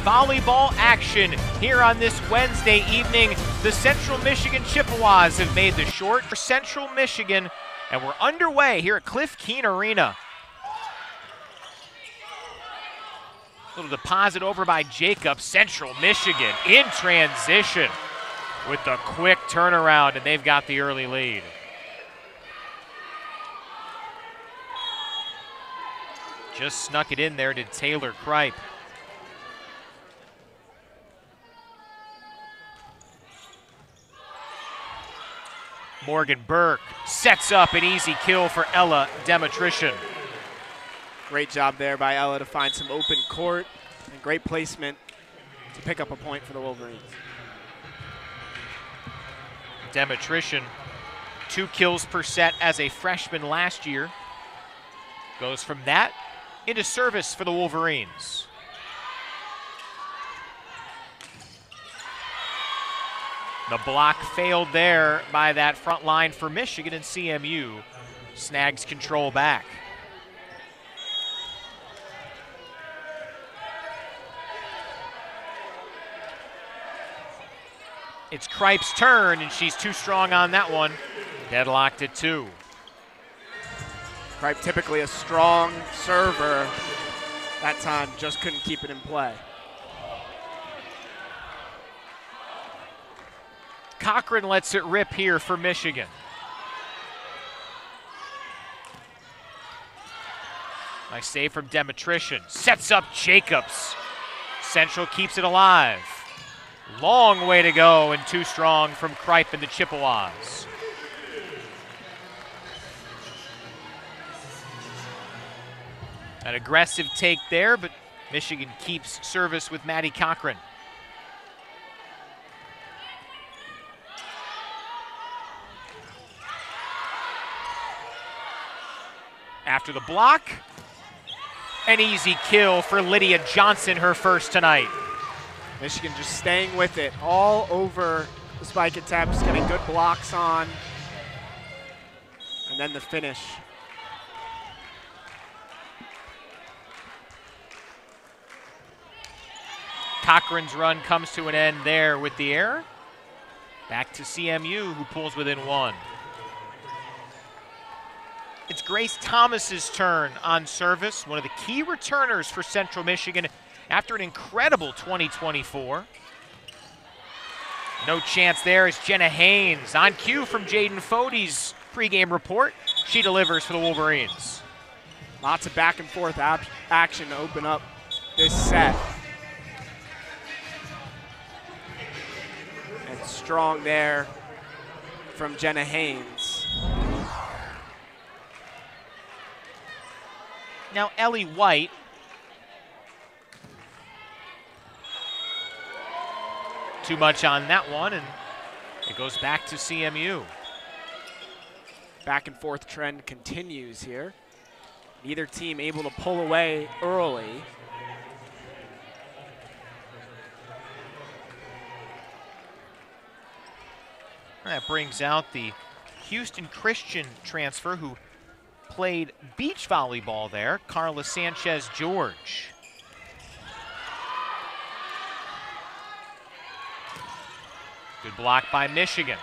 volleyball action here on this Wednesday evening. The Central Michigan Chippewas have made the short for Central Michigan, and we're underway here at Cliff Keen Arena. Little deposit over by Jacobs. Central Michigan in transition with the quick turnaround, and they've got the early lead. Just snuck it in there to Taylor Kripe. Morgan Burke sets up an easy kill for Ella Demetrician. Great job there by Ella to find some open court and great placement to pick up a point for the Wolverines. Demetrician, 2 kills per set as a freshman last year. Goes from that into service for the Wolverines. The block failed there by that front line for Michigan, and CMU snags control back. It's Kripe's turn, and she's too strong on that one. Deadlocked at 2. Kripe, typically a strong server, that time just couldn't keep it in play. Cochran lets it rip here for Michigan. Nice save from Demetrician. Sets up Jacobs. Central keeps it alive. Long way to go, and too strong from Kripe and the Chippewas. An aggressive take there, but Michigan keeps service with Maddie Cochran. After the block, an easy kill for Lydia Johnson, her first tonight. Michigan just staying with it all over the spike attempts, getting good blocks on, and then the finish. Cochran's run comes to an end there with the error. Back to CMU, who pulls within 1. It's Grace Thomas's turn on service, one of the key returners for Central Michigan after an incredible 2024. No chance there as Jenna Haynes on cue from Jaden Fode's pregame report. She delivers for the Wolverines. Lots of back and forth action to open up this set. And strong there from Jenna Haynes. Now Ellie White too much on that one, and it goes back to CMU. Back and forth trend continues here. Neither team able to pull away early. That brings out the Houston Christian transfer who played beach volleyball there, Carla Sanchez-George. Good block by Michigan.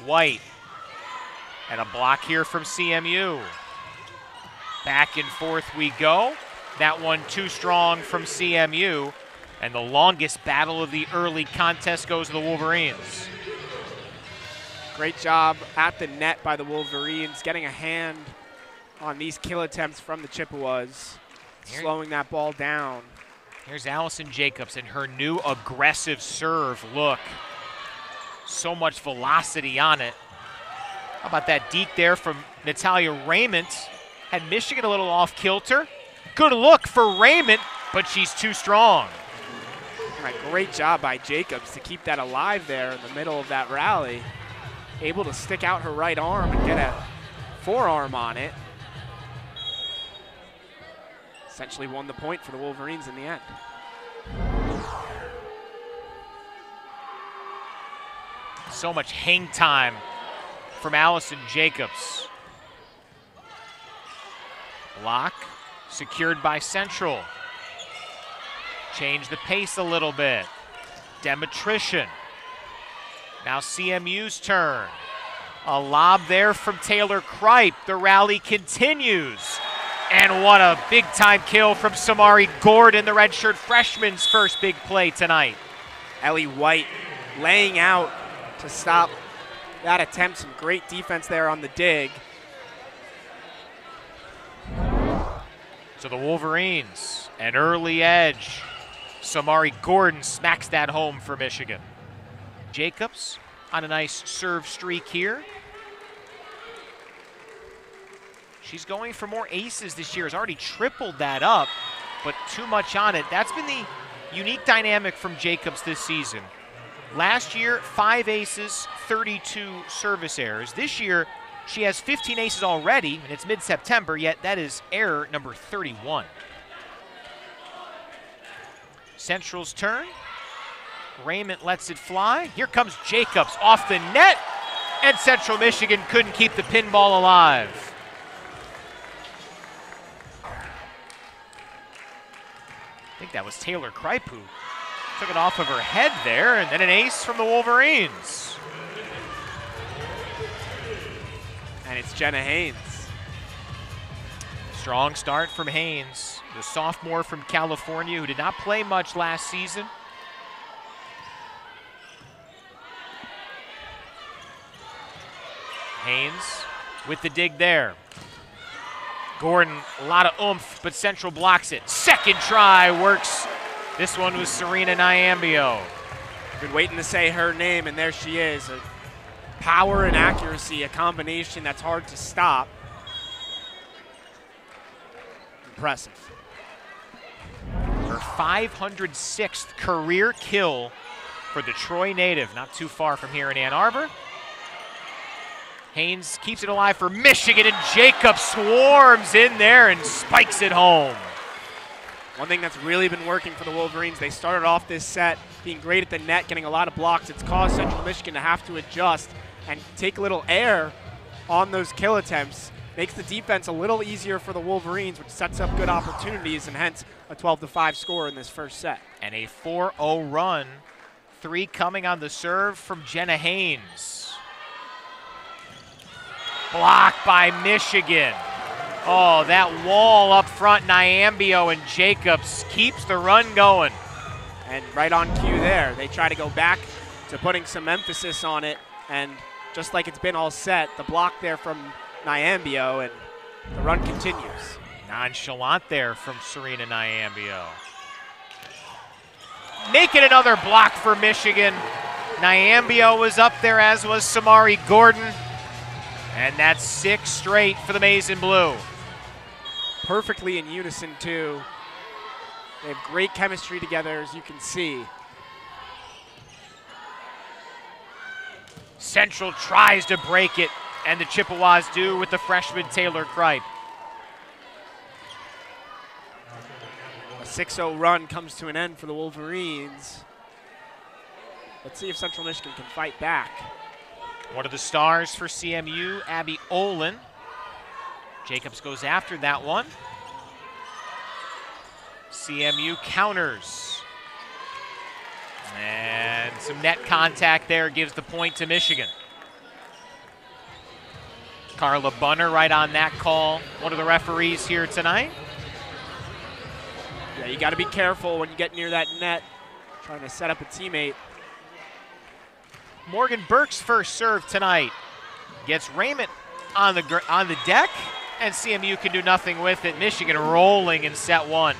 White, and a block here from CMU. Back and forth we go. That one too strong from CMU, and the longest battle of the early contest goes to the Wolverines. Great job at the net by the Wolverines, getting a hand on these kill attempts from the Chippewas, slowing that ball down. Here's Allison Jacobs and her new aggressive serve look. So much velocity on it. How about that deke there from Natalia Raymond? Had Michigan a little off kilter. Good look for Raymond, but she's too strong. All right, great job by Jacobs to keep that alive there in the middle of that rally. Able to stick out her right arm and get a forearm on it. Essentially won the point for the Wolverines in the end. So much hang time from Allison Jacobs. Block secured by Central. Change the pace a little bit. Demetrician. Now CMU's turn. A lob there from Taylor Kripe. The rally continues. And what a big-time kill from Samari Gordon, the redshirt freshman's first big play tonight. Ellie White laying out to stop that attempt. Some great defense there on the dig. So the Wolverines, an early edge. Samari Gordon smacks that home for Michigan. Jacobs on a nice serve streak here. She's going for more aces this year, has already tripled that up, but too much on it. That's been the unique dynamic from Jacobs this season. Last year, 5 aces, 32 service errors. This year, she has 15 aces already, and it's mid-September, yet that is error number 31. Central's turn. Raymond lets it fly. Here comes Jacobs off the net, and Central Michigan couldn't keep the pinball alive. I think that was Taylor Kripe who took it off of her head there, and then an ace from the Wolverines. And it's Jenna Haynes. Strong start from Haynes, the sophomore from California who did not play much last season. Haynes with the dig there. Gordon, a lot of oomph, but Central blocks it. Second try works. This one was Serena Nyambio. Been waiting to say her name, and there she is. A power and accuracy, a combination that's hard to stop. Impressive. Her 506th career kill for the Troy native, not too far from here in Ann Arbor. Haynes keeps it alive for Michigan, and Jacob swarms in there and spikes it home. One thing that's really been working for the Wolverines, they started off this set being great at the net, getting a lot of blocks. It's caused Central Michigan to have to adjust and take a little air on those kill attempts. Makes the defense a little easier for the Wolverines, which sets up good opportunities, and hence a 12-5 score in this first set. And a 4-0 run. 3 coming on the serve from Jenna Haynes. Blocked by Michigan. Oh, that wall up front, Nyambio and Jacobs keeps the run going. And right on cue there, they try to go back to putting some emphasis on it, and just like it's been all set, the block there from Nyambio, and the run continues. Nonchalant there from Serena Nyambio. Making another block for Michigan. Nyambio was up there, as was Samari Gordon. And that's 6 straight for the Maize and Blue. Perfectly in unison, too. They have great chemistry together, as you can see. Central tries to break it, and the Chippewas do with the freshman Taylor Kripe. A 6-0 run comes to an end for the Wolverines. Let's see if Central Michigan can fight back. One of the stars for CMU, Abby Olin. Jacobs goes after that one. CMU counters. And some net contact there gives the point to Michigan. Carla Bunner right on that call. One of the referees here tonight. Yeah, you got to be careful when you get near that net, trying to set up a teammate. Morgan Burke's first serve tonight gets Raymond on the deck, and CMU can do nothing with it. Michigan rolling in set 1.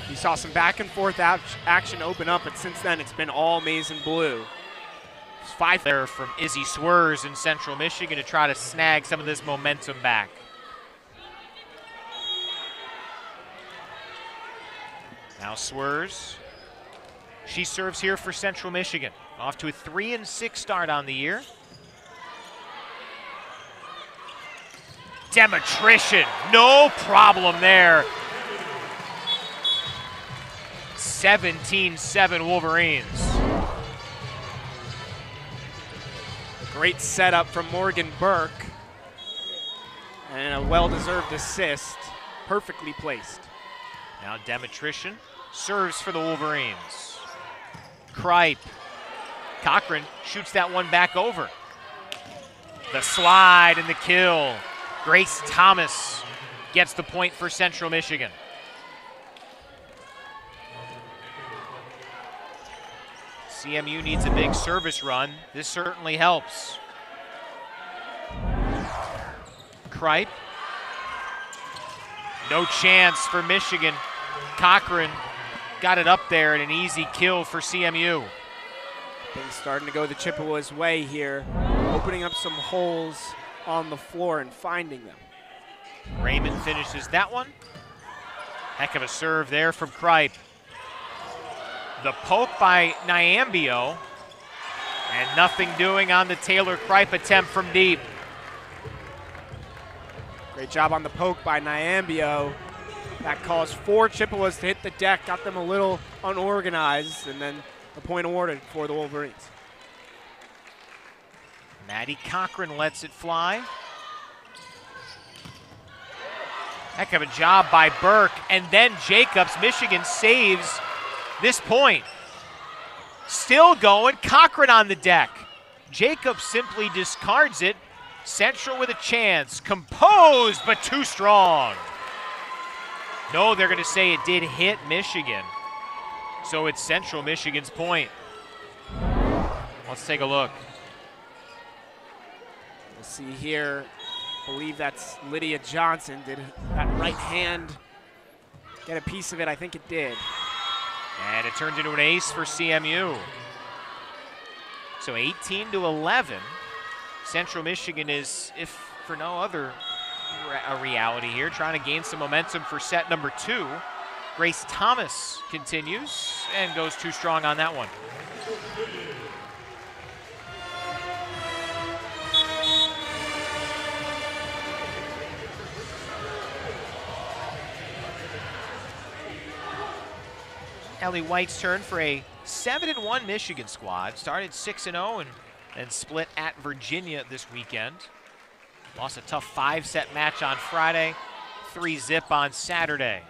You saw some back and forth action open up, but since then it's been all Maize and Blue. It's 5 there from Izzy Swers in Central Michigan to try to snag some of this momentum back. Now Swers. She serves here for Central Michigan. Off to a 3-6 start on the year. Demetrician, no problem there. 17-7 Wolverines. Great setup from Morgan Burke. And a well-deserved assist, perfectly placed. Now Demetrician serves for the Wolverines. Kripe. Cochran shoots that one back over. The slide and the kill. Grace Thomas gets the point for Central Michigan. CMU needs a big service run. This certainly helps. Kripe. No chance for Michigan. Cochran got it up there and an easy kill for CMU. Things starting to go the Chippewas' way here, opening up some holes on the floor and finding them. Raymond finishes that one. Heck of a serve there from Kripe. The poke by Nyambio, and nothing doing on the Taylor Kripe attempt from deep. Great job on the poke by Nyambio. That caused 4 Chippewas to hit the deck, got them a little unorganized, and then the point awarded for the Wolverines. Maddie Cochran lets it fly. Heck of a job by Burke, and then Jacobs. Michigan saves this point. Still going, Cochran on the deck. Jacobs simply discards it. Central with a chance, composed but too strong. No, they're gonna say it did hit Michigan. So it's Central Michigan's point. Let's take a look. We'll see here, I believe that's Lydia Johnson. Did that right hand get a piece of it? I think it did. And it turns into an ace for CMU. So 18-11. Central Michigan is, if for no other a reality here, trying to gain some momentum for set number 2. Grace Thomas continues and goes too strong on that one. Ellie White's turn for a 7-1 Michigan squad. Started 6-0 and split at Virginia this weekend. Lost a tough 5-set match on Friday, 3-0 on Saturday.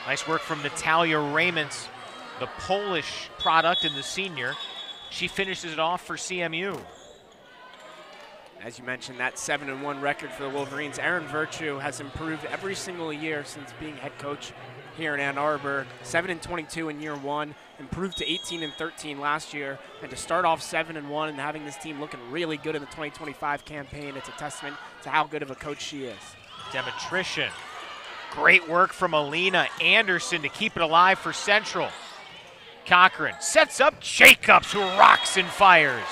Nice work from Natalia Raymond, the Polish product and the senior. She finishes it off for CMU. As you mentioned, that 7-1 record for the Wolverines. Erin Virtue has improved every single year since being head coach here in Ann Arbor. 7-22 in year 1, improved to 18-13 last year, and to start off 7-1 and having this team looking really good in the 2025 campaign, it's a testament to how good of a coach she is. Demetrician. Great work from Alina Anderson to keep it alive for Central. Cochran sets up Jacobs, who rocks and fires.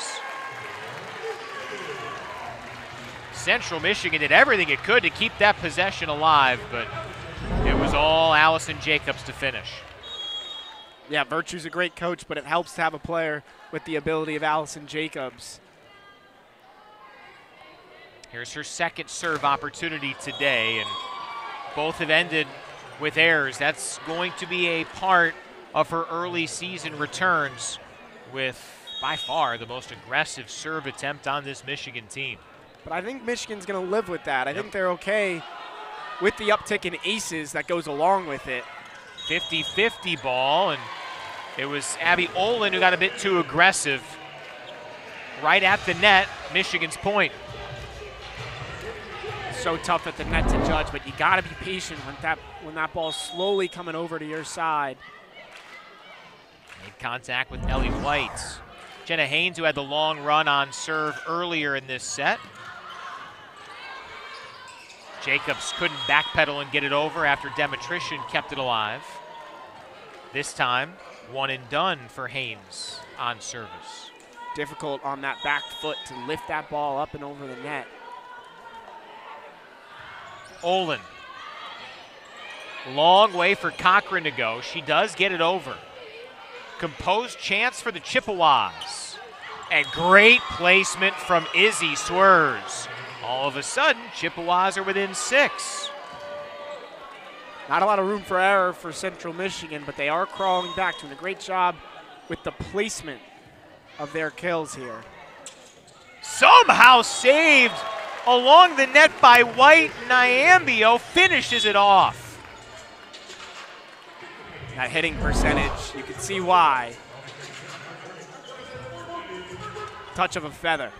Central Michigan did everything it could to keep that possession alive, but it was all Allison Jacobs to finish. Yeah, Virtue's a great coach, but it helps to have a player with the ability of Allison Jacobs. Here's her second serve opportunity today, and both have ended with errors. That's going to be a part of her early season returns, with by far the most aggressive serve attempt on this Michigan team. But I think Michigan's going to live with that. I think they're okay with the uptick in aces that goes along with it. 50-50 ball, and it was Abby Olin who got a bit too aggressive. Right at the net, Michigan's point. So tough at the net to judge, but you got to be patient when that ball's slowly coming over to your side. Made contact with Ellie White. Jenna Haynes, who had the long run on serve earlier in this set. Jacobs couldn't backpedal and get it over after Demetrician kept it alive. This time, one and done for Haynes on service. Difficult on that back foot to lift that ball up and over the net. Olin. Long way for Cochran to go. She does get it over. Composed chance for the Chippewas. And great placement from Izzy Swerves. All of a sudden, Chippewas are within 6. Not a lot of room for error for Central Michigan, but they are crawling back, doing a great job with the placement of their kills here. Somehow saved along the net by White. Nyambio finishes it off. That hitting percentage, you can see why. Touch of a feather.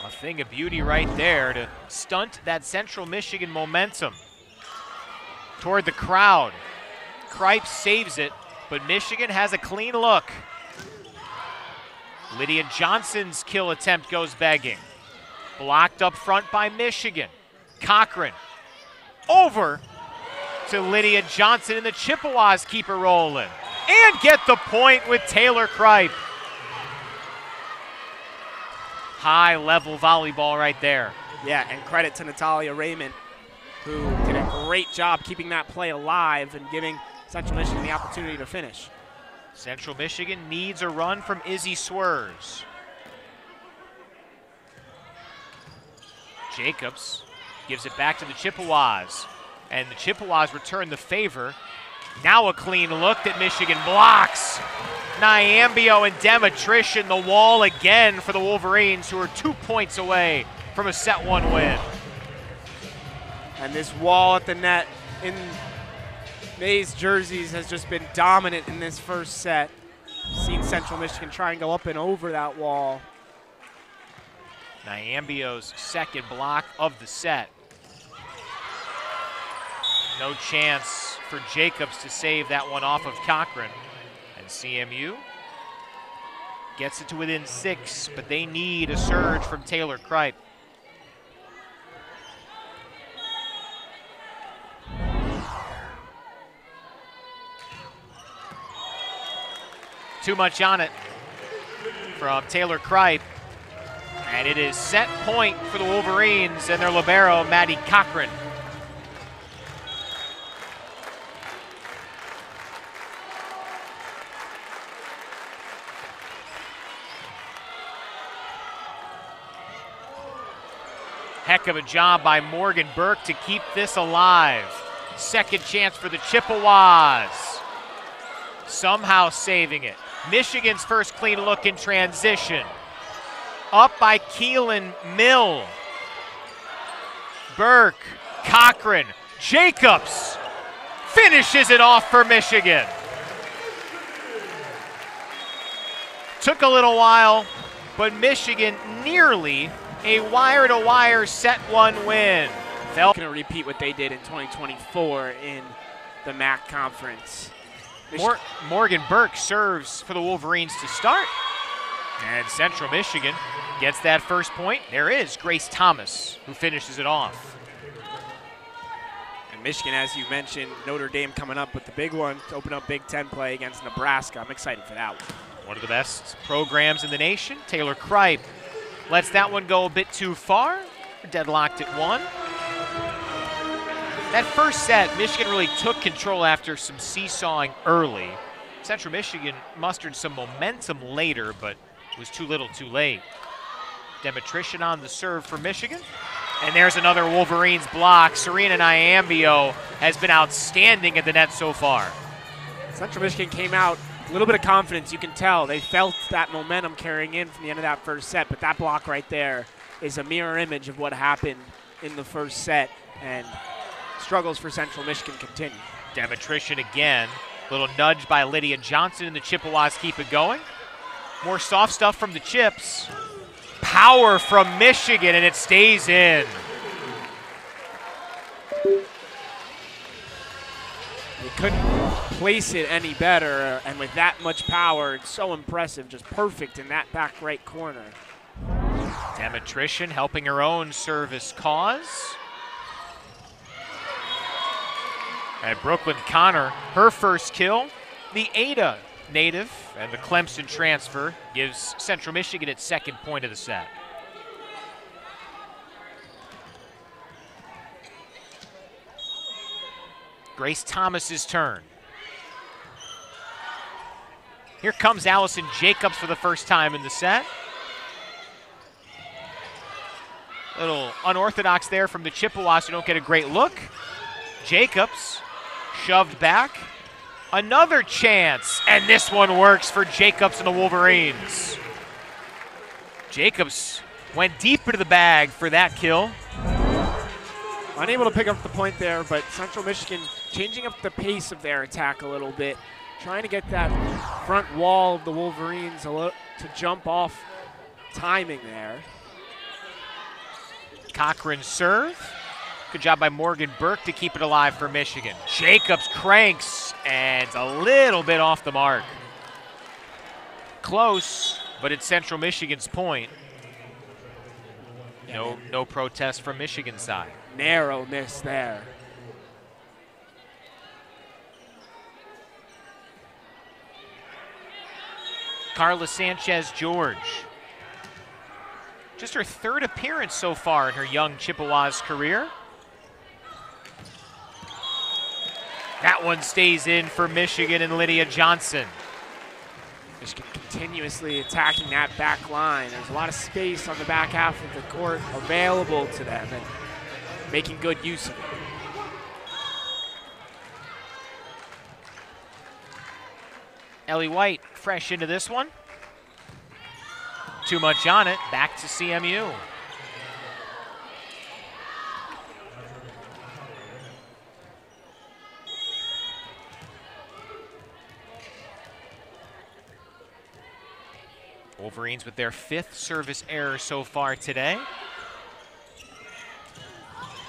A thing of beauty right there to stunt that Central Michigan momentum. Toward the crowd. Kripe saves it, but Michigan has a clean look. Lydia Johnson's kill attempt goes begging. Blocked up front by Michigan. Cochran over to Lydia Johnson, and the Chippewas keep it rolling. And get the point with Taylor Kripe. High-level volleyball right there. Yeah, and credit to Natalia Raymond, who did a great job keeping that play alive and giving Central Michigan the opportunity to finish. Central Michigan needs a run from Izzy Swerves. Jacobs gives it back to the Chippewas, and the Chippewas return the favor. Now a clean look that Michigan blocks. Nyambio and Demetrician the wall again for the Wolverines, who are 2 points away from a set 1 win. And this wall at the net in May's jerseys has just been dominant in this first set. Seen Central Michigan try and go up and over that wall. Nyambio's second block of the set. No chance for Jacobs to save that one off of Cochran. And CMU gets it to within 6, but they need a surge from Taylor Kripe. Too much on it from Taylor Kripe. And it is set point for the Wolverines and their libero, Maddie Cochran. Heck of a job by Morgan Burke to keep this alive. Second chance for the Chippewas. Somehow saving it. Michigan's first clean look in transition. Up by Keelan Mill. Burke, Cochran, Jacobs finishes it off for Michigan. Took a little while, but Michigan nearly a wire-to-wire set 1 win. They're going to repeat what they did in 2024 in the MAC conference. Morgan Burke serves for the Wolverines to start. And Central Michigan gets that first point. There is Grace Thomas, who finishes it off. And Michigan, as you mentioned, Notre Dame coming up with the big one to open up Big Ten play against Nebraska. I'm excited for that one. One of the best programs in the nation. Taylor Kripe lets that one go a bit too far. Deadlocked at 1. That first set, Michigan really took control after some seesawing early. Central Michigan mustered some momentum later, but was too little too late. Demetrician on the serve for Michigan. And there's another Wolverines block. Serena Nyambio has been outstanding at the net so far. Central Michigan came out a little bit of confidence. You can tell they felt that momentum carrying in from the end of that first set, but that block right there is a mirror image of what happened in the first set, and struggles for Central Michigan continue. Demetrician again. Little nudge by Lydia Johnson, and the Chippewas keep it going. More soft stuff from the Chips. Power from Michigan, and it stays in. They couldn't place it any better, and with that much power, it's so impressive, just perfect in that back right corner. Demetrician helping her own service cause. And Brooklyn Connor, her first kill. The Ada native and the Clemson transfer gives Central Michigan its second point of the set. Grace Thomas's turn. Here comes Allison Jacobs for the first time in the set. Little unorthodox there from the Chippewas, who don't get a great look. Jacobs shoved back. Another chance, and this one works for Jacobs and the Wolverines. Jacobs went deep into the bag for that kill. Unable to pick up the point there, but Central Michigan changing up the pace of their attack a little bit, trying to get that front wall of the Wolverines to jump off, timing there. Cochran serve. Good job by Morgan Burke to keep it alive for Michigan. Jacobs cranks, and it's a little bit off the mark. Close, but it's Central Michigan's point. No protest from Michigan's side. Narrow miss there. Carla Sanchez-George. Just her third appearance so far in her young Chippewas career. That one stays in for Michigan and Lydia Johnson. Michigan continuously attacking that back line. There's a lot of space on the back half of the court available to them and making good use of it. Ellie White fresh into this one. Too much on it, back to CMU. Wolverines with their 5th service error so far today.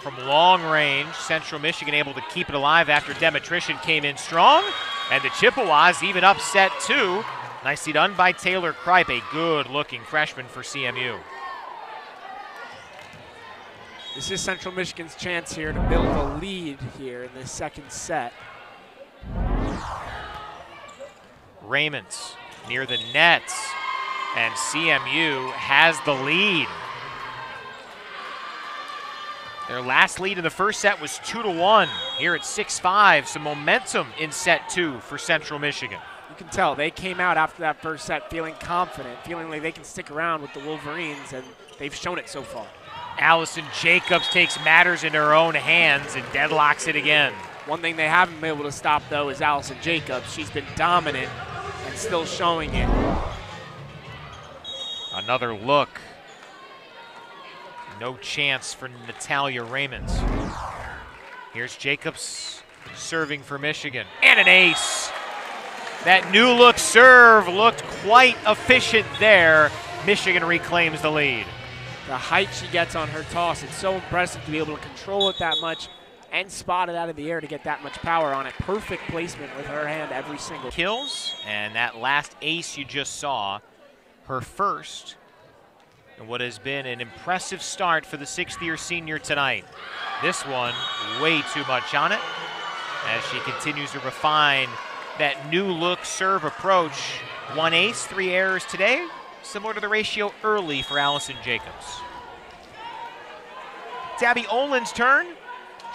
From long range, Central Michigan able to keep it alive after Demetrician came in strong. And the Chippewas even upset 2. Nicely done by Taylor Kripe, a good-looking freshman for CMU. This is Central Michigan's chance here to build a lead here in this second set. Raymonds near the nets, and CMU has the lead. Their last lead in the first set was 2-1. Here it's 6-5, some momentum in set 2 for Central Michigan. You can tell they came out after that first set feeling confident, feeling like they can stick around with the Wolverines, and they've shown it so far. Allison Jacobs takes matters into her own hands and deadlocks it again. One thing they haven't been able to stop, though, is Allison Jacobs. She's been dominant and still showing it. Another look. No chance for Natalia Raymonds. Here's Jacobs serving for Michigan. And an ace. That new look serve looked quite efficient there. Michigan reclaims the lead. The height she gets on her toss, it's so impressive to be able to control it that much and spot it out of the air to get that much power on it. Perfect placement with her hand every single. Kills, and that last ace you just saw, her first, and what has been an impressive start for the 6th-year senior tonight. This one, way too much on it, as she continues to refine that new look serve approach. 1 ace, 3 errors today, similar to the ratio early for Allison Jacobs. It's Abby Olin's turn.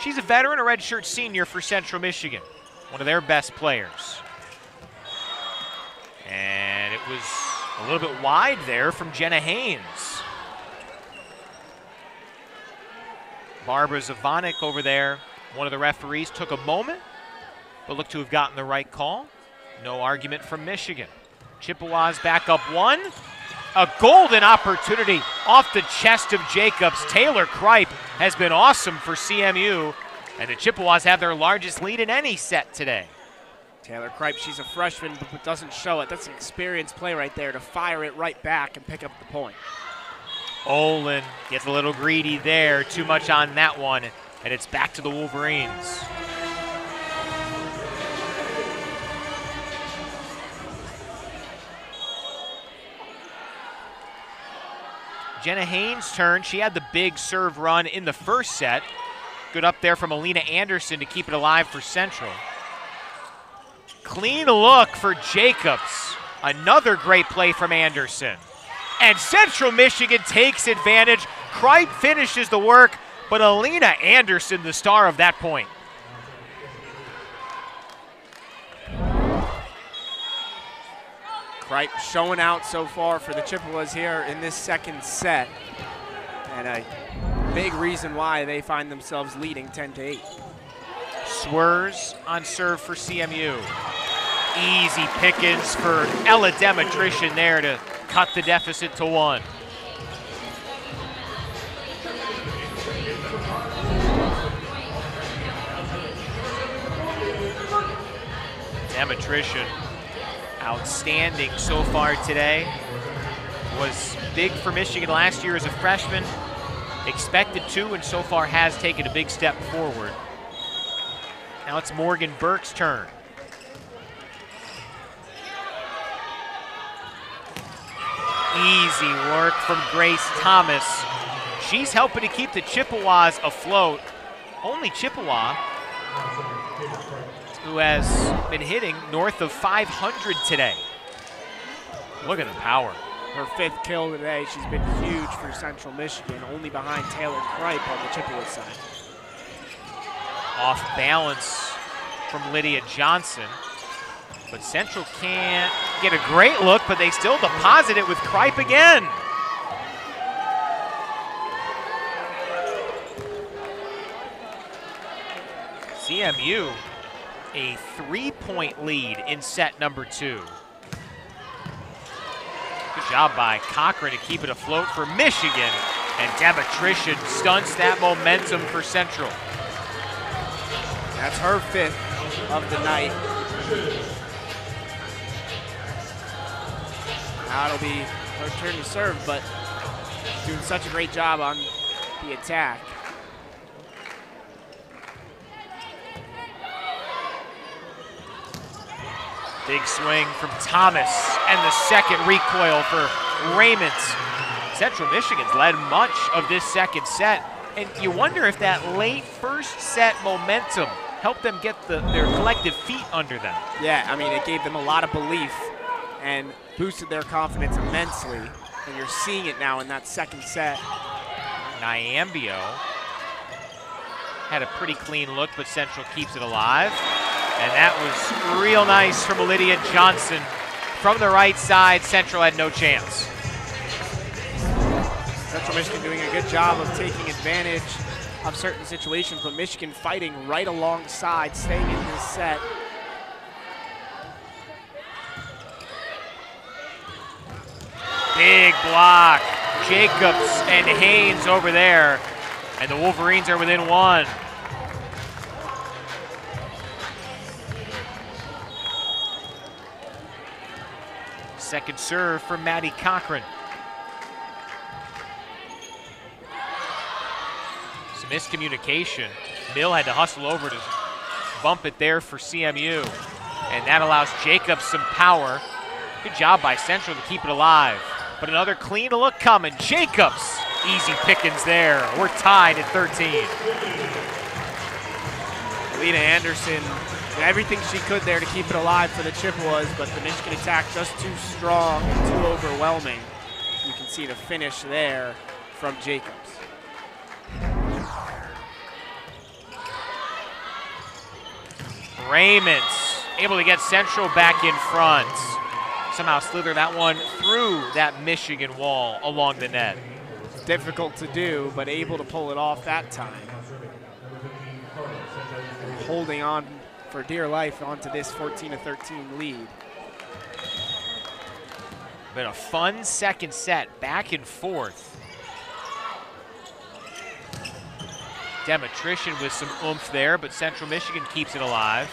She's a veteran, a redshirt senior for Central Michigan, one of their best players. And it was a little bit wide there from Jenna Haynes. Barbara Zavanek over there, one of the referees, took a moment, but looked to have gotten the right call. No argument from Michigan. Chippewas back up 1. A golden opportunity off the chest of Jacobs. Taylor Kripe has been awesome for CMU, and the Chippewas have their largest lead in any set today. Taylor Kripe, she's a freshman, but doesn't show it. That's an experienced play right there to fire it right back and pick up the point. Olin gets a little greedy there. Too much on that one, and it's back to the Wolverines. Jenna Haynes' turn. She had the big serve run in the first set. Good up there from Alina Anderson to keep it alive for Central. Clean look for Jacobs. Another great play from Anderson. And Central Michigan takes advantage. Kripe finishes the work, but Alina Anderson, the star of that point. Kripe showing out so far for the Chippewas here in this second set. And a big reason why they find themselves leading 10-8. Swers on serve for CMU. Easy pickings for Ella Demetrician there to cut the deficit to 1. Demetrician, outstanding so far today. Was big for Michigan last year as a freshman. Expected to, and so far has taken a big step forward. Now it's Morgan Burke's turn. Easy work from Grace Thomas. She's helping to keep the Chippewas afloat. Only Chippewa who has been hitting north of 500 today. Look at the power. Her 5th kill today. She's been huge for Central Michigan, only behind Taylor Kripe on the Chippewa side. Off balance from Lydia Johnson. But Central can't get a great look, but they still deposit it with Kripe again. CMU, a 3-point lead in set number 2. Good job by Cochran to keep it afloat for Michigan, and Demetrician stunts that momentum for Central. That's her 5th of the night. Now it'll be her turn to serve, but doing such a great job on the attack. Big swing from Thomas, and the second recoil for Raymond. Central Michigan's led much of this second set, and you wonder if that late first set momentum helped them get their collective feet under them. Yeah, I mean, it gave them a lot of belief and boosted their confidence immensely, and you're seeing it now in that second set. Nyambio had a pretty clean look, but Central keeps it alive. And that was real nice from Lydia Johnson. From the right side, Central had no chance. Central Michigan doing a good job of taking advantage of certain situations, but Michigan fighting right alongside, staying in this set. Big block. Jacobs and Haynes over there. And the Wolverines are within 1. Second serve from Maddie Cochran. Some miscommunication. Mill had to hustle over to bump it there for CMU. And that allows Jacobs some power. Good job by Central to keep it alive. But another clean look coming. Jacobs, easy pickings there. We're tied at 13. Lena Anderson did everything she could there to keep it alive for the Chippewas, but the Michigan attack just too strong and too overwhelming. You can see the finish there from Jacobs. Raymond able to get Central back in front. Somehow slither that one through that Michigan wall along the net. Difficult to do, but able to pull it off that time. Holding on for dear life onto this 14-13 lead. Been a fun second set, back and forth. Demetrician with some oomph there, but Central Michigan keeps it alive.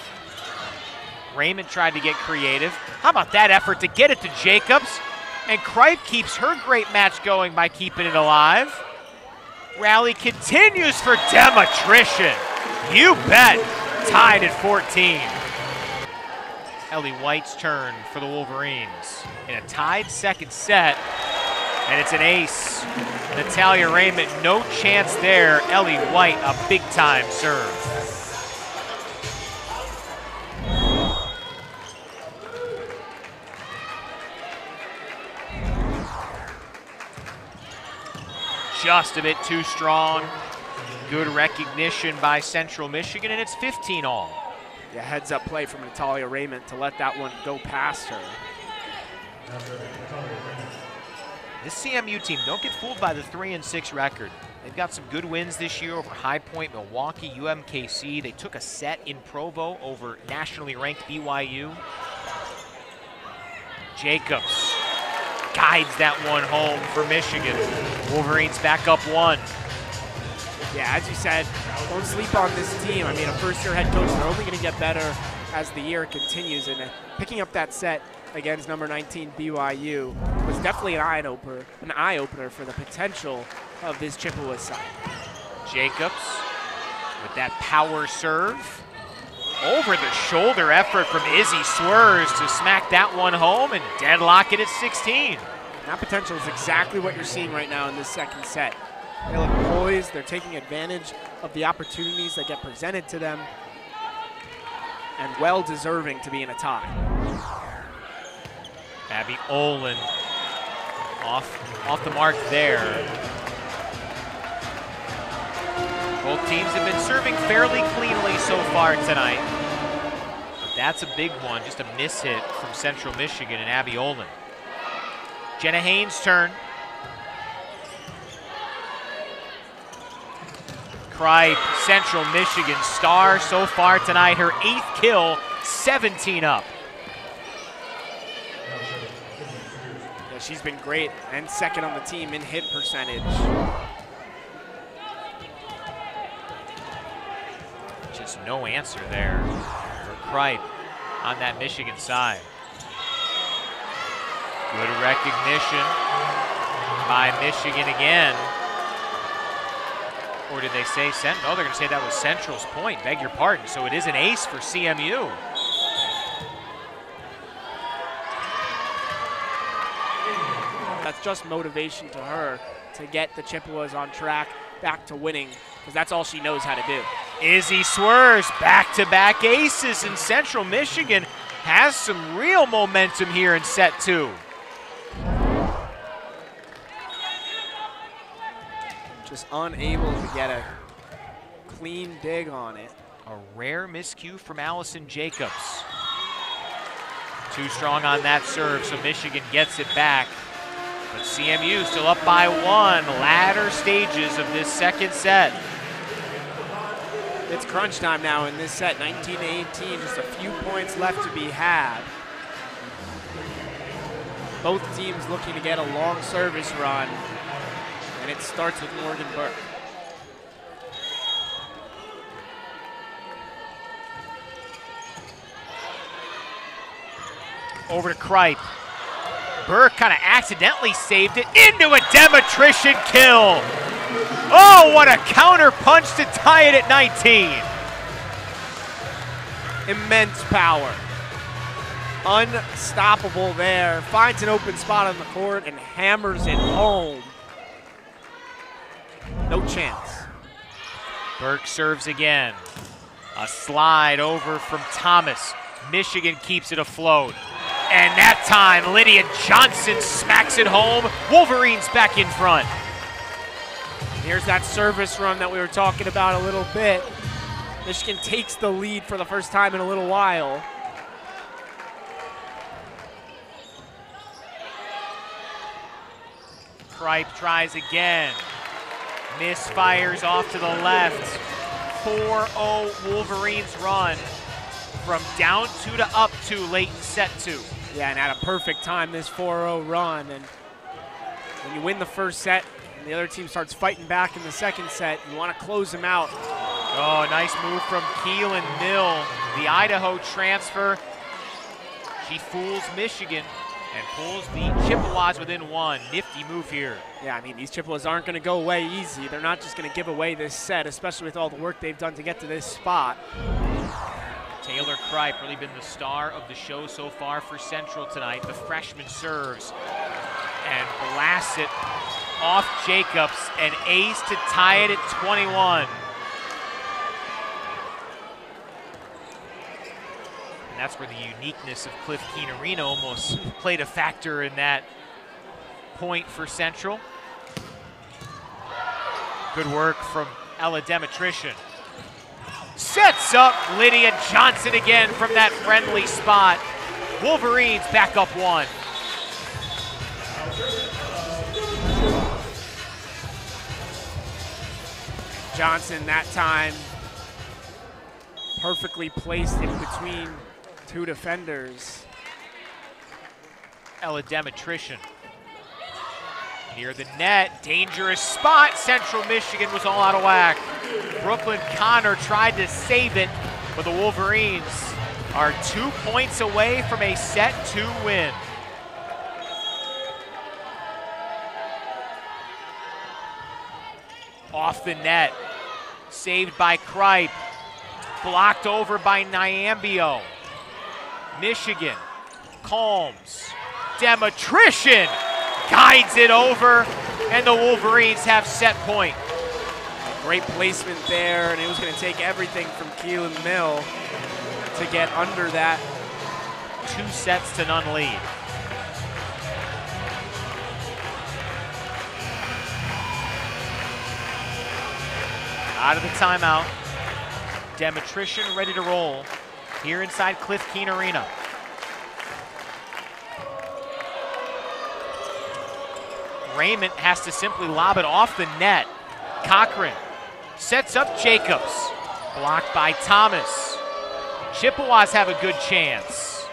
Raymond tried to get creative. How about that effort to get it to Jacobs? And Kripe keeps her great match going by keeping it alive. Rally continues for Demetrician. You bet. Tied at 14. Ellie White's turn for the Wolverines. In a tied second set, and it's an ace. Natalia Raymond, no chance there. Ellie White, a big-time serve. Just a bit too strong. Good recognition by Central Michigan, and it's 15 all. Yeah, heads up play from Natalia Raymond to let that one go past her. This CMU team, don't get fooled by the 3-6 record. They've got some good wins this year over High Point, Milwaukee, UMKC. They took a set in Provo over nationally ranked BYU. Jacobs guides that one home for Michigan. Wolverines back up 1. Yeah, as you said, don't sleep on this team. I mean, a first-year head coach, they're only going to get better as the year continues. And picking up that set against number 19 BYU was definitely an eye-opener for the potential of this Chippewa side. Jacobs with that power serve. Over the shoulder effort from Izzy Swerves to smack that one home and deadlock it at 16. That potential is exactly what you're seeing right now in this second set. They look poised, they're taking advantage of the opportunities that get presented to them, and well deserving to be in a tie. Abby Olin off the mark there. Both teams have been serving fairly cleanly so far tonight. But that's a big one, just a miss-hit from Central Michigan and Abby Olin. Jenna Haynes' turn. Kripe, Central Michigan star so far tonight. Her 8th kill, 17 up. Yeah, she's been great and second on the team in hit percentage. Just no answer there for Kripe on that Michigan side. Good recognition by Michigan again. Or did they say Central? Oh, they're going to say that was Central's point. Beg your pardon. So it is an ace for CMU. That's just motivation to her to get the Chippewas on track back to winning, because that's all she knows how to do. Izzy Swerves, back-to-back aces, and Central Michigan has some real momentum here in set 2. Just unable to get a clean dig on it. A rare miscue from Allison Jacobs. Too strong on that serve, so Michigan gets it back. But CMU still up by 1, latter stages of this second set. It's crunch time now in this set, 19-18, just a few points left to be had. Both teams looking to get a long service run, and it starts with Morgan Burke. Over to Kripe. Burke kind of accidentally saved it into a Demetrician kill. Oh, what a counter punch to tie it at 19. Immense power. Unstoppable there. Finds an open spot on the court and hammers it home. No chance. Burke serves again. A slide over from Thomas. Michigan keeps it afloat. And that time, Lydia Johnson smacks it home. Wolverines back in front. Here's that service run that we were talking about a little bit. Michigan takes the lead for the first time in a little while. Kripe tries again. Misfires off to the left. 4-0 Wolverines run from down 2 to up 2 late in set 2. Yeah, and at a perfect time, this 4-0 run. And when you win the first set and the other team starts fighting back in the second set, you want to close them out. Oh, nice move from Keelan Mill. The Idaho transfer. She fools Michigan and pulls the Chippewas within 1. Nifty move here. Yeah, I mean, these Chippewas aren't going to go away easy. They're not just going to give away this set, especially with all the work they've done to get to this spot. Taylor Kripe really been the star of the show so far for Central tonight. The freshman serves and blasts it off Jacobs, and ace to tie it at 21. And that's where the uniqueness of Cliff Keenerino almost played a factor in that point for Central. Good work from Ella Demetrician. Sets up Lydia Johnson again from that friendly spot. Wolverines back up 1. Johnson that time perfectly placed in between 2 defenders. Ella Demetrician near the net, dangerous spot. Central Michigan was all out of whack. Brooklyn Connor tried to save it, but the Wolverines are 2 points away from a set 2 win. Off the net, saved by Kripe, blocked over by Nyambio. Michigan calms, Demetrician guides it over, and the Wolverines have set point. Great placement there, and it was going to take everything from Keelan Mill to get under that. 2-0 lead. Out of the timeout. Demetrician ready to roll here inside Cliff Keen Arena. Raymond has to simply lob it off the net. Cochran sets up Jacobs. Blocked by Thomas. Chippewas have a good chance.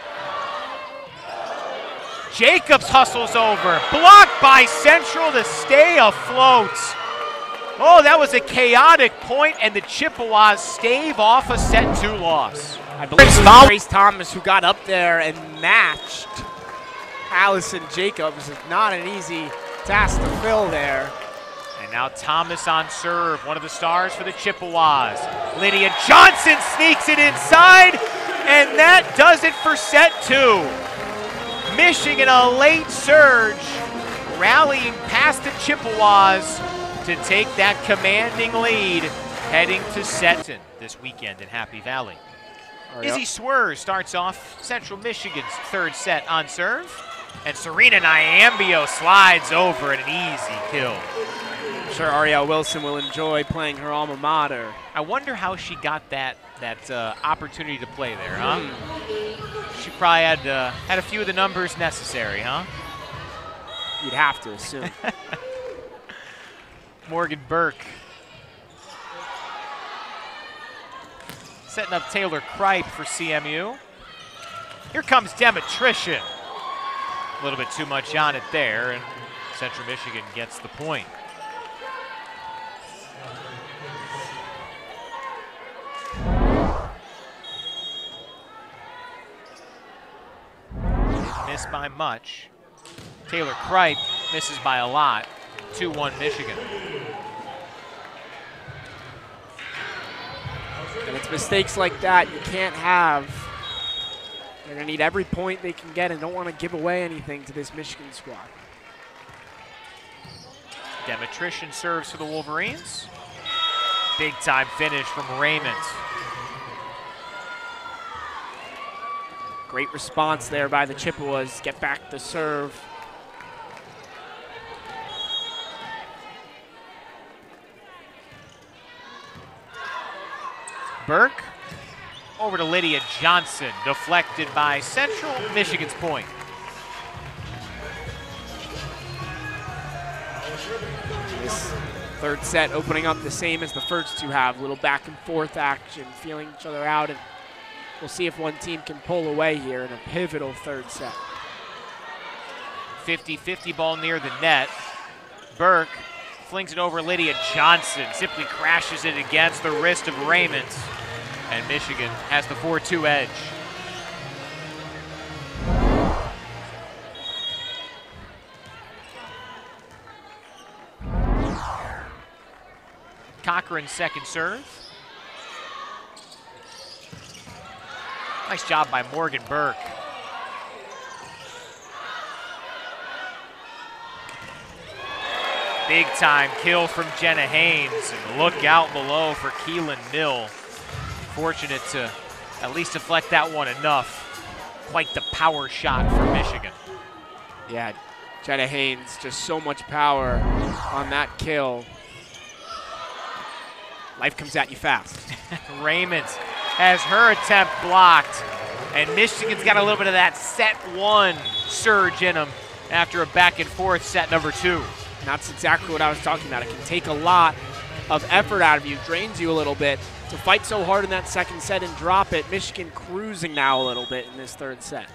Jacobs hustles over. Blocked by Central to stay afloat. Oh, that was a chaotic point, and the Chippewas stave off a set 2 loss. I believe it was Grace Thomas who got up there and matched Allison Jacobs. Not an easy task to fill there. And now Thomas on serve, one of the stars for the Chippewas. Lydia Johnson sneaks it inside, and that does it for set 2. Michigan, a late surge, rallying past the Chippewas to take that commanding lead, heading to set this weekend in Happy Valley. Izzy Swerve starts off Central Michigan's 3rd set on serve, and Serena Nyambio slides over at an easy kill. I'm sure Ariel Wilson will enjoy playing her alma mater. I wonder how she got that opportunity to play there, huh? She probably had a few of the numbers necessary, huh? You'd have to assume. Morgan Burke setting up Taylor Kripe for CMU. Here comes Demetrician. A little bit too much on it there, and Central Michigan gets the point. Missed by much. Taylor Kripe misses by a lot. 2-1 Michigan. And it's mistakes like that you can't have. They're going to need every point they can get and don't want to give away anything to this Michigan squad. Demetrician serves for the Wolverines. Big time finish from Raymond. Great response there by the Chippewas. Get back the serve. Burke over to Lydia Johnson, deflected by Central Michigan's point. This 3rd set opening up the same as the first 2 have. Little back and forth action, feeling each other out, and we'll see if one team can pull away here in a pivotal 3rd set. 50-50 ball near the net. Burke flings it over Lydia Johnson, simply crashes it against the wrist of Raymond, and Michigan has the 4-2 edge. Cochran's 2nd serve. Nice job by Morgan Burke. Big time kill from Jenna Haynes, and look out below for Keelan Mill. Fortunate to at least deflect that one enough. Quite the power shot for Michigan. Yeah, Jenna Haynes, just so much power on that kill. Life comes at you fast. Raymond has her attempt blocked, and Michigan's got a little bit of that set 1 surge in them after a back and forth set number 2. And that's exactly what I was talking about. It can take a lot of effort out of you, drains you a little bit. To fight so hard in that 2nd set and drop it, Michigan cruising now a little bit in this 3rd set.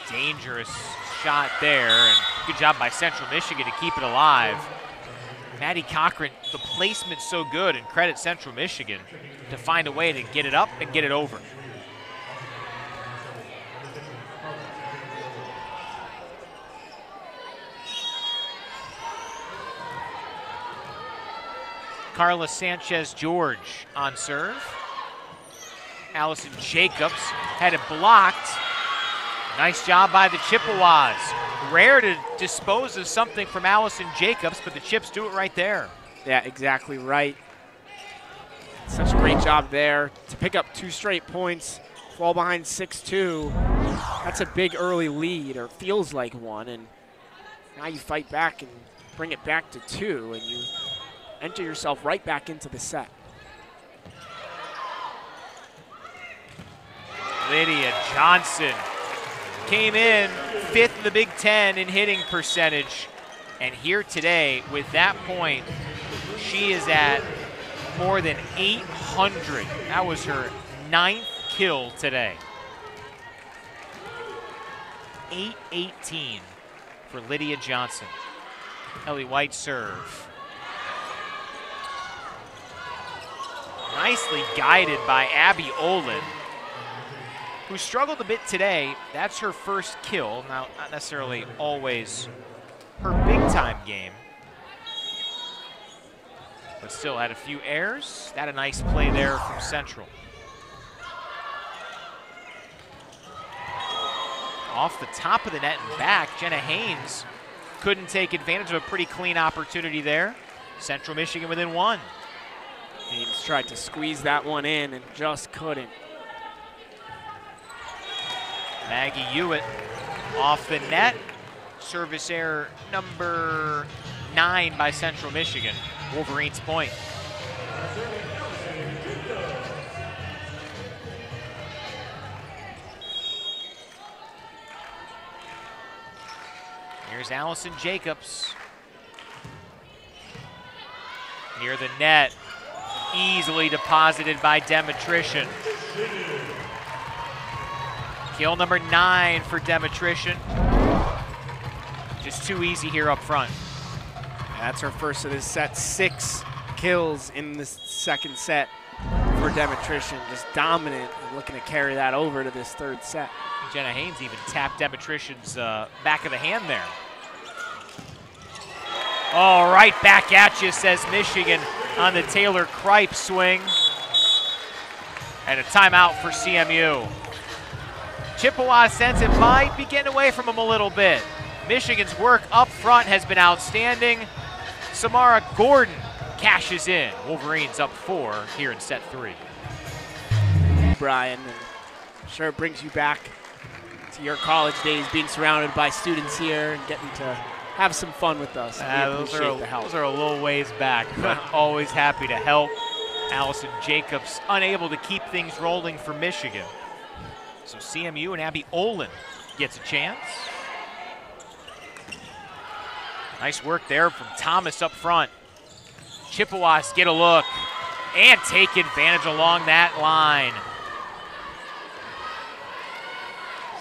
Dangerous shot there, and good job by Central Michigan to keep it alive. Maddie Cochran, the placement's so good, and credit Central Michigan to find a way to get it up and get it over. Carla Sanchez-George on serve. Allison Jacobs had it blocked. Nice job by the Chippewas. Rare to dispose of something from Allison Jacobs, but the Chips do it right there. Yeah, exactly right. Such a great job there to pick up 2 straight points, fall behind 6-2. That's a big early lead, or feels like one, and now you fight back and bring it back to 2, and you enter yourself right back into the set. Lydia Johnson came in 5th in the Big Ten in hitting percentage. And here today, with that point, she is at more than 800. That was her 9th kill today. 818 for Lydia Johnson. Ellie White serve. Nicely guided by Abby Olin, who struggled a bit today. That's her first kill. Now, not necessarily always her big-time game, but still had a few errors. That a nice play there from Central. Off the top of the net and back, Jenna Haynes couldn't take advantage of a pretty clean opportunity there. Central Michigan within 1. Haynes tried to squeeze that one in and just couldn't. Maggie Hewitt off the net. Service error number 9 by Central Michigan. Wolverines point. Here's Allison Jacobs. Near the net. Easily deposited by Demetrician. Kill number 9 for Demetrician. Just too easy here up front. That's her first of this set. 6 kills in this second set for Demetrician. Just dominant and looking to carry that over to this 3rd set. Jenna Haynes even tapped Demetrician's back of the hand there. All right, back at you, says Michigan on the Taylor Kripe swing. And a timeout for CMU. Chippewa sense it might be getting away from them a little bit. Michigan's work up front has been outstanding. Samara Gordon cashes in. Wolverines up 4 here in set 3. Brian, and I'm sure it brings you back to your college days, being surrounded by students here and getting to have some fun with us. Those are a little ways back, but always happy to help. Allison Jacobs unable to keep things rolling for Michigan. So CMU and Abby Olin gets a chance. Nice work there from Thomas up front. Chippewas get a look and take advantage along that line.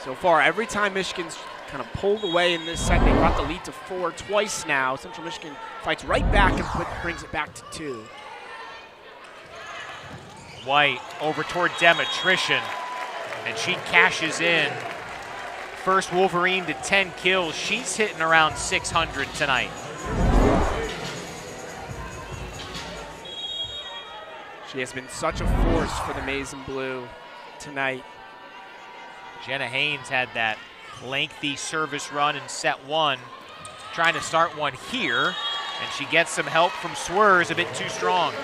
So far, every time Michigan's kind of pulled away in this set, they brought the lead to 4 twice now. Central Michigan fights right back and brings it back to 2. White over toward Demetrician, and she cashes in. First Wolverine to 10 kills. She's hitting around 600 tonight. She has been such a force for the Maize and Blue tonight. Jenna Haynes had that lengthy service run in set 1, trying to start one here, and she gets some help from Swerves, a bit too strong.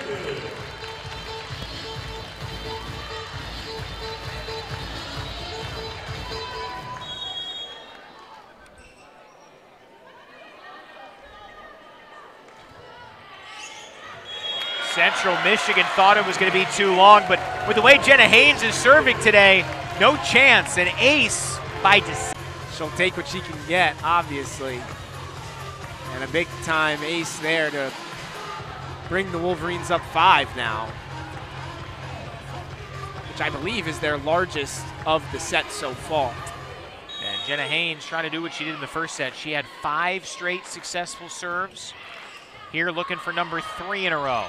Central Michigan thought it was going to be too long, but with the way Jenna Haynes is serving today, no chance. An ace by design. She'll take what she can get, obviously. And a big-time ace there to bring the Wolverines up 5 now, which I believe is their largest of the set so far. And Jenna Haynes trying to do what she did in the first set. She had 5 straight successful serves. here looking for number 3 in a row.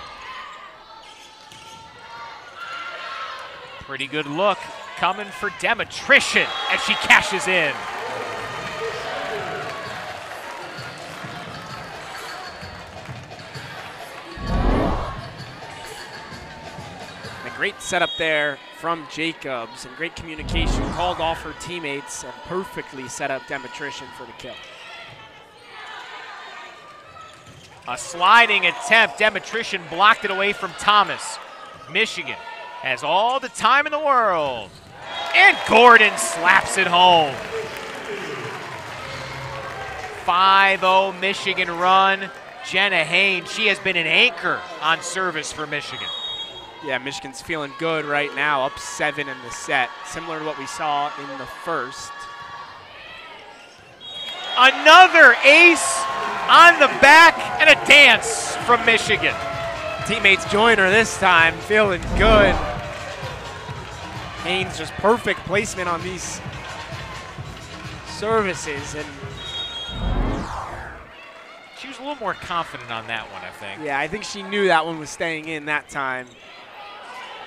Pretty good look coming for Demetrician as she cashes in. A great setup there from Jacobs and great communication, called off her teammates and perfectly set up Demetrician for the kill. A sliding attempt. Demetrician blocked it away from Thomas. Michigan has all the time in the world. And Gordon slaps it home. 5-0 Michigan run. Jenna Haynes, she has been an anchor on service for Michigan. Yeah, Michigan's feeling good right now, up 7 in the set, similar to what we saw in the first. Another ace on the back and a dance from Michigan. Teammates join her this time, feeling good. Haynes just perfect placement on these services, and she was a little more confident on that one, I think. yeah, I think she knew that one was staying in that time.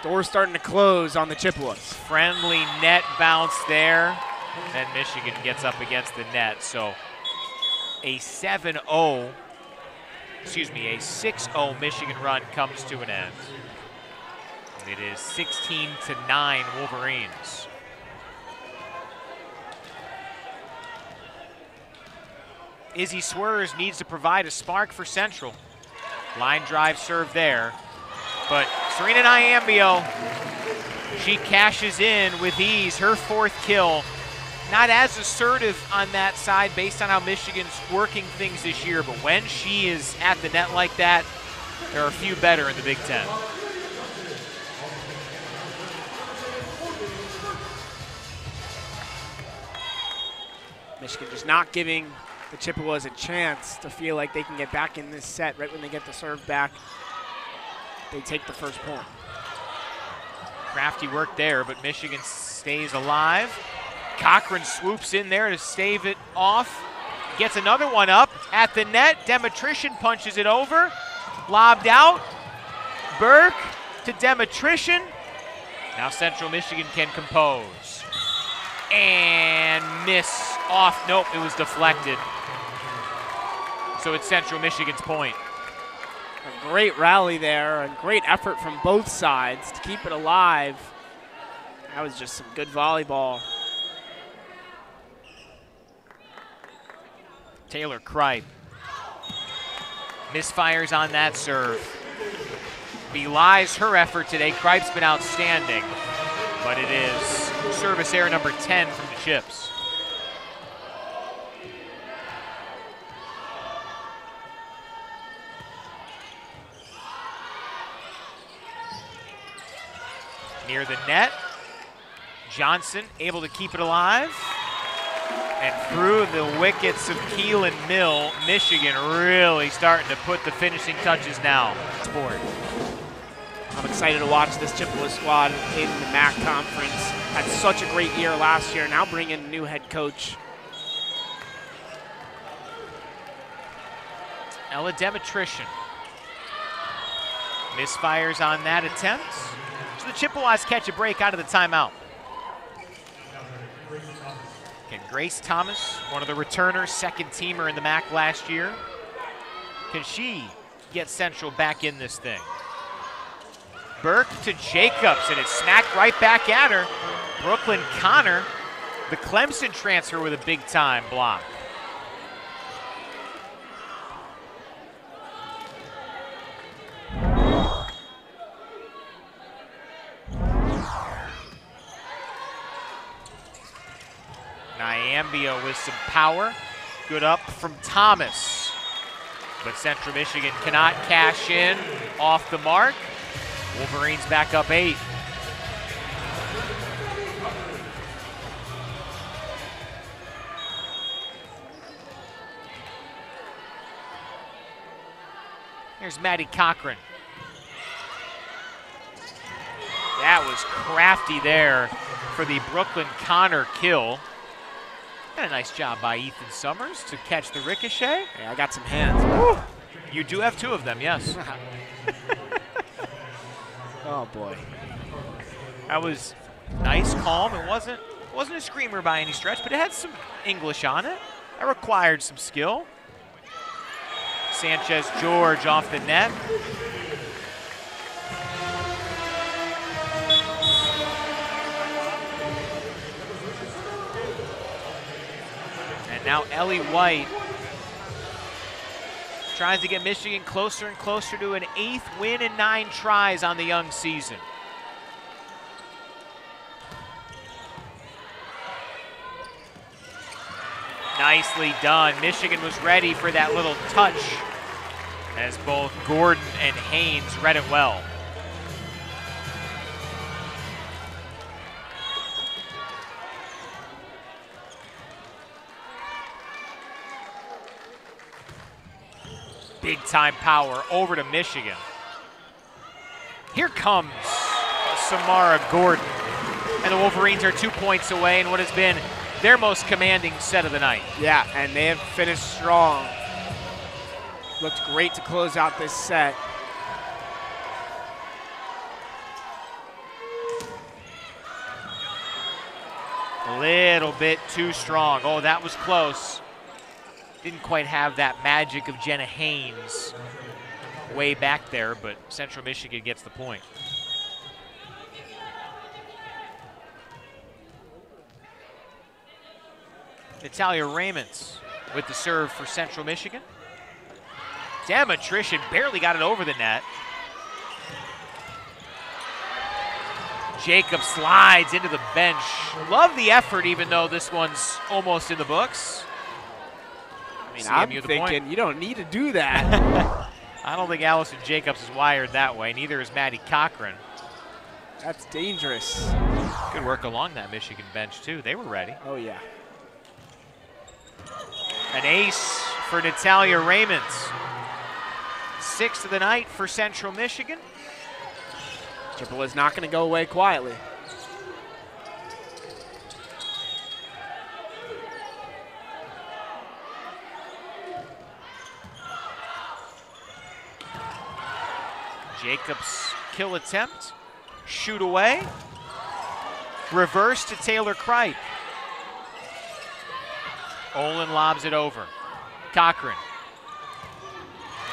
Door's starting to close on the Chippewas. Friendly net bounce there, and Michigan gets up against the net. So a 6-0 Michigan run comes to an end. And it is 16-9 Wolverines. Izzy Swerves needs to provide a spark for Central. Line drive serve there. But Serena Nyambio, she cashes in with ease, her 4th kill. Not as assertive on that side based on how Michigan's working things this year, but when she is at the net like that, there are a few better in the Big Ten. Michigan just not giving the Chippewas a chance to feel like they can get back in this set right when they get the serve back. They take the first point. Crafty work there, but Michigan stays alive. Cochran swoops in there to stave it off. Gets another one up at the net. Demetrician punches it over. Lobbed out. Burke to Demetrician. Now Central Michigan can compose. And miss off. Nope, it was deflected. So it's Central Michigan's point. A great rally there and great effort from both sides to keep it alive. That was just some good volleyball. Taylor Kripe misfires on that serve. Belies her effort today. Kripe's been outstanding, but it is service error number 10 from the Chips. Near the net, Johnson able to keep it alive. And through the wickets of Keelan Mill, Michigan really starting to put the finishing touches now. Sport. I'm excited to watch this Chippewa squad in the MAC conference. Had such a great year last year, now bring in a new head coach. Ella Demetrician misfires on that attempt. So the Chippewas catch a break out of the timeout. Can Grace Thomas, one of the returners, 2nd teamer in the MAC last year, can she get Central back in this thing? Burke to Jacobs, and it's smacked right back at her. Brooklyn Connor, the Clemson transfer, with a big-time block. Nyambio with some power. Good up from Thomas. But Central Michigan cannot cash in off the mark. Wolverines back up 8. Here's Maddie Cochran. That was crafty there for the Brooklyn Connor kill. And a nice job by Ethan Summers to catch the ricochet. Yeah, I got some hands. Woo. You do have 2 of them, yes. Oh boy. That was nice, calm. It wasn't a screamer by any stretch, but it had some English on it. That required some skill. Sanchez George off the net. And now Ellie White tries to get Michigan closer and closer to an 8th win in 9 tries on the young season. Nicely done. Michigan was ready for that little touch as both Gordon and Haynes read it well. Big time power over to Michigan. Here comes Samara Gordon. And the Wolverines are 2 points away in what has been their most commanding set of the night. Yeah, and they have finished strong. Looked great to close out this set. A little bit too strong. Oh, that was close. Didn't quite have that magic of Jenna Haynes way back there, but Central Michigan gets the point. Natalia Raymonds with the serve for Central Michigan. Damatrician barely got it over the net. Jacob slides into the bench. Love the effort, even though this one's almost in the books. I mean, I'm thinking you don't need to do that. I don't think Allison Jacobs is wired that way. Neither is Maddie Cochran. That's dangerous. Good work along that Michigan bench, too. They were ready. Oh, yeah. An ace for Natalia Raymonds. 6th of the night for Central Michigan. Triple is not going to go away quietly. Jacobs kill attempt, shoot away, reverse to Taylor Kripe. Olin lobs it over. Cochran.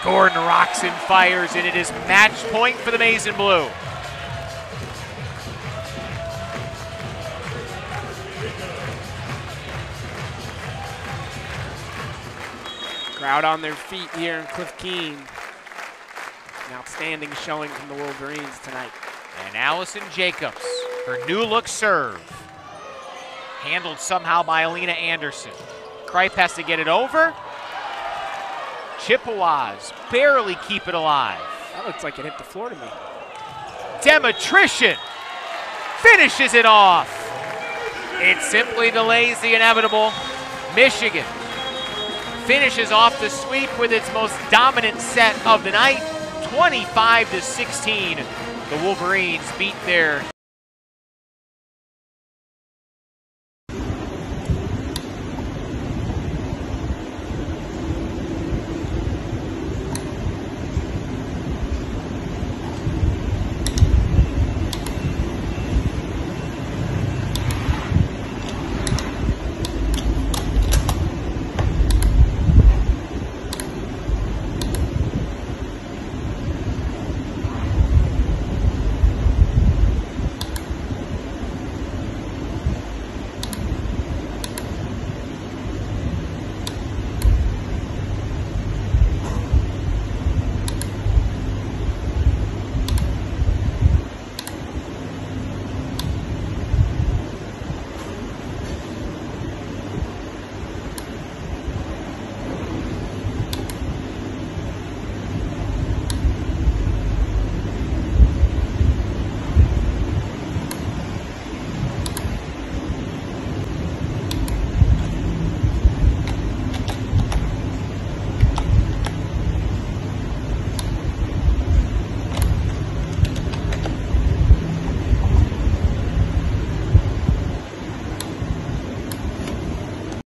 Gordon rocks and fires, and it is match point for the Maize and Blue. Crowd on their feet here in Cliff Keen. An outstanding showing from the Wolverines tonight. And Allison Jacobs, her new look serve. Handled somehow by Alina Anderson. Kripe has to get it over. Chippewas barely keep it alive. That looks like it hit the floor to me. Dematrician finishes it off. It simply delays the inevitable. Michigan finishes off the sweep with its most dominant set of the night, 25-16. The Wolverines beat their